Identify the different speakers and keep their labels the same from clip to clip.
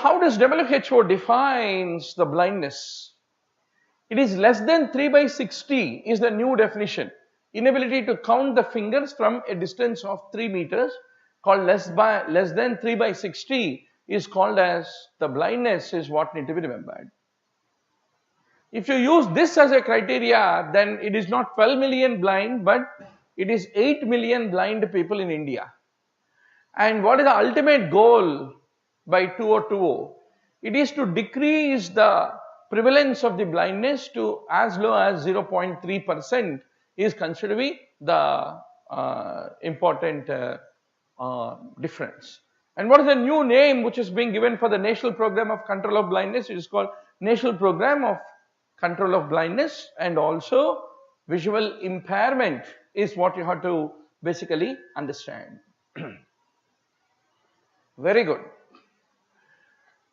Speaker 1: how does WHO defines the blindness? It is less than 3/60 is the new definition. Inability to count the fingers from a distance of 3 meters, called less than 3/60, is called as the blindness, is what need to be remembered. If you use this as a criteria, then it is not 12 million blind, but it is 8 million blind people in India. And what is the ultimate goal by 2020? It is to decrease the prevalence of the blindness to as low as 0.3% is considered to be the important difference. And what is the new name which is being given for the National Program of Control of Blindness? It is called National Program of Control of Blindness, and also visual impairment is what you have to basically understand. Very good.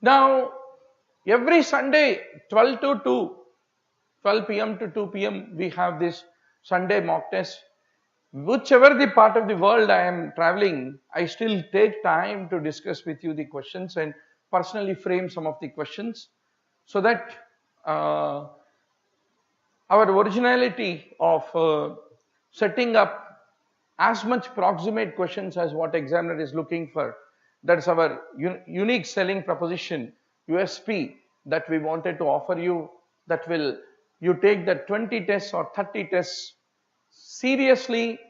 Speaker 1: Now, every Sunday 12 p.m. to 2 p.m. we have this Sunday mock test. Whichever the part of the world I am traveling, I still take time to discuss with you the questions and personally frame some of the questions, so that our originality of setting up as much proximate questions as what examiner is looking for, that's our unique selling proposition, USP, that we wanted to offer you, that will you take the 20 tests or 30 tests seriously,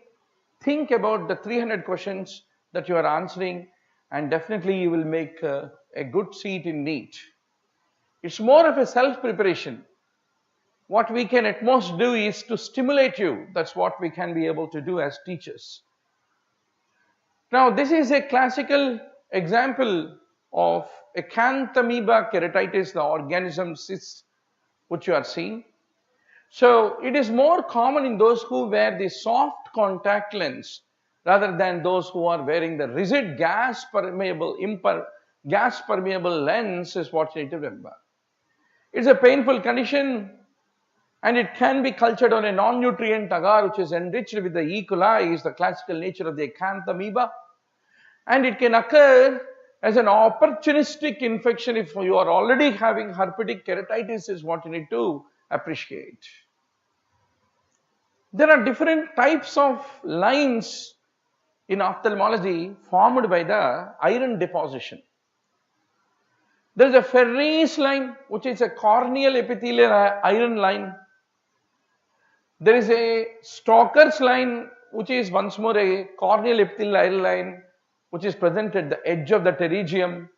Speaker 1: think about the 300 questions that you are answering, and definitely you will make a good seat in NEET. It's more of a self-preparation. What we can at most do is to stimulate you. That's what we can be able to do as teachers. Now, this is a classical example of acanthamoeba keratitis, the organism cyst which you are seeing. So it is more common in those who wear the soft contact lens rather than those who are wearing the rigid gas permeable lens, is what you need to remember. It's a painful condition, and it can be cultured on a non-nutrient agar which is enriched with the E. coli, is the classical nature of the acanthamoeba. And it can occur as an opportunistic infection if you are already having herpetic keratitis, is what you need to appreciate. There are different types of lines in ophthalmology formed by the iron deposition. There is a Ferri's line, which is a corneal epithelial iron line. There is a Stoker's line, which is once more a corneal epithelial iron line, which is present at the edge of the pterygium.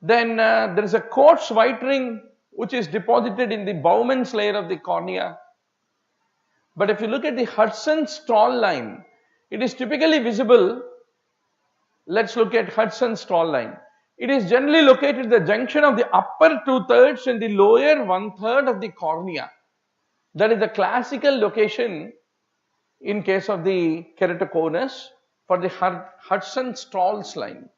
Speaker 1: Then there is a Coates white ring, which is deposited in the Bowman's layer of the cornea. But if you look at the Hudson-Stall line, it is typically visible. Let's look at Hudson-Stall line. It is generally located at the junction of the upper 2/3 and the lower 1/3 of the cornea. That is the classical location in case of the keratoconus for the Hudson-Stall's line.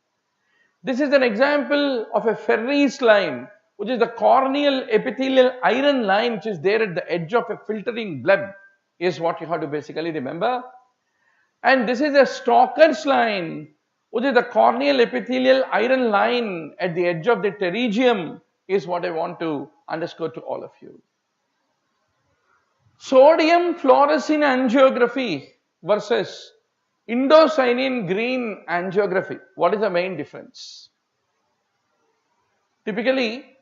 Speaker 1: This is an example of a Ferri's line, which is the corneal epithelial iron line which is there at the edge of a filtering bleb, is what you have to basically remember. And this is a Stoker's line, which is the corneal epithelial iron line at the edge of the pterygium, is what I want to underscore to all of you. Sodium fluorescein angiography versus indocyanine green angiography. What is the main difference? Typically,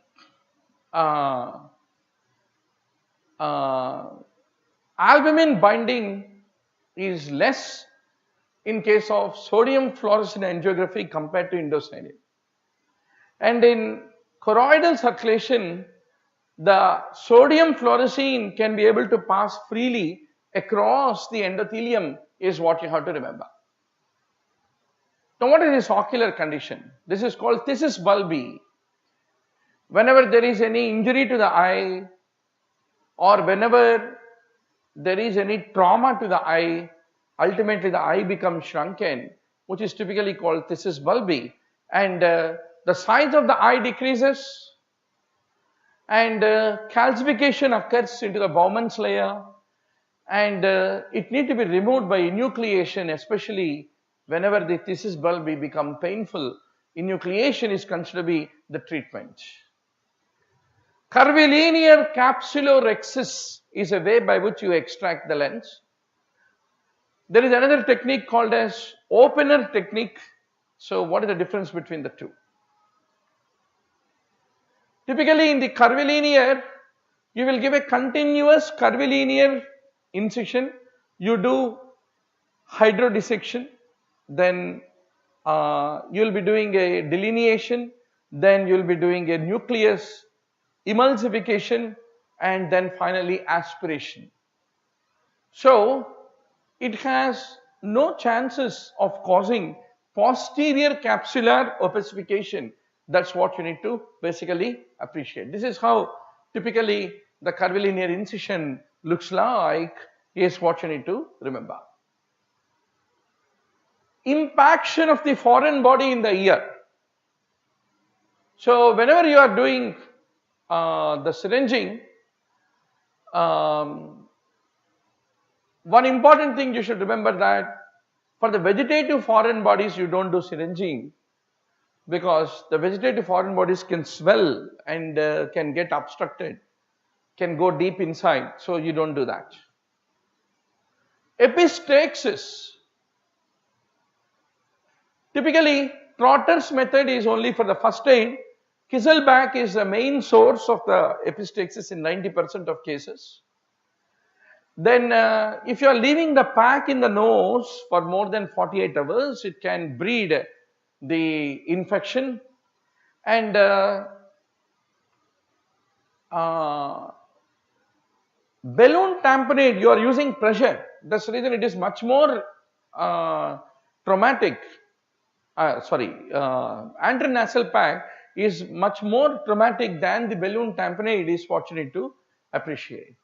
Speaker 1: albumin binding is less in case of sodium fluorescein angiography compared to indocyanine. And in choroidal circulation, the sodium fluorescein can be able to pass freely across the endothelium, is what you have to remember. Now, what is this ocular condition? This is called phthisis bulbi. Whenever there is any injury to the eye, or whenever there is any trauma to the eye, ultimately the eye becomes shrunken, which is typically called phthisis bulbi, and the size of the eye decreases, and calcification occurs into the Bowman's layer, and it needs to be removed by enucleation, especially whenever the phthisis bulbi become painful, enucleation is considered to be the treatment. Curvilinear capsulorhexis is a way by which you extract the lens. There is another technique called as opener technique. So what is the difference between the two? Typically in the curvilinear, you will give a continuous curvilinear incision. You do hydrodissection, then you will be doing a delineation, then you will be doing a nucleus emulsification, and then finally aspiration. So it has no chances of causing posterior capsular opacification. That's what you need to basically appreciate. This is how typically the curvilinear incision looks like, is what you need to remember. Impaction of the foreign body in the ear. So whenever you are doing the syringing, one important thing you should remember that for the vegetative foreign bodies you don't do syringing, because the vegetative foreign bodies can swell and can get obstructed, can go deep inside, so you don't do that. Epistaxis. Typically, Trotter's method is only for the first aid. Kieselbach is the main source of the epistaxis in 90% of cases. Then if you are leaving the pack in the nose for more than 48 hours, it can breed the infection. And balloon tamponade, you are using pressure. That's the reason it is much more traumatic. Intranasal pack is much more traumatic than the balloon tamponade, is what you need to appreciate.